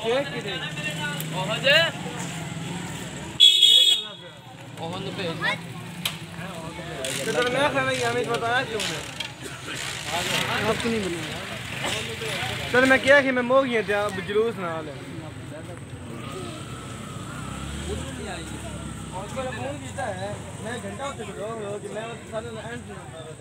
Cake किथे ओह जे ओह ने भेज तेरे मैं खाना ही हमें बताया क्यों ने आपको नहीं बनाया चल मैं क्या कि मैं मो गया था जुलूस नाल और मेरा फोन किया है मैं घंटा उसे करो कि मैं सारे एंड सुना रहा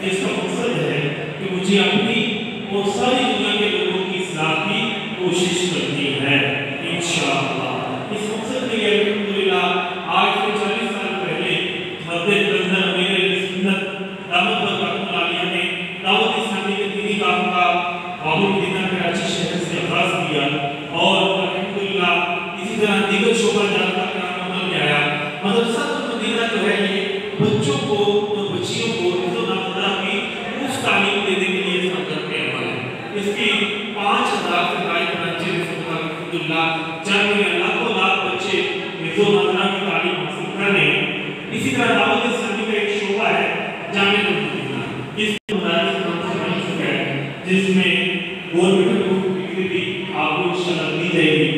इसका मकसद है कि मुझे अपनी और सारी दुनिया के लोगों की इस्लाह की कोशिश करनी है इंशाअल्लाह। इस मकसद के लिए अल्हम्दुलिल्लाह आज से 40 साल पहले मस्जिद लंदन मेरे सुन्नत दामद बरकत आलिया ने दावत इस्लामी के दीनी काम का बाबुल दीना कराची शहर से को और बच्चियों को अल्लाह की उस तालीम देने के लिए हम करते हैं हमारे इसकी 5000 से गाय बच्चे अल्हम्दुलिल्लाह जामिया लाखों लाख बच्चे जो अल्लाह की तालीम हासिल कर रहे हैं। इसी तरह दावत इस्लामी का एक शोबा है जामिया अल्हम्दुलिल्लाह इस मदारिस का है जिसमें गवर्नमेंट को भी आपको इंशाल्लाह दी जाएगी।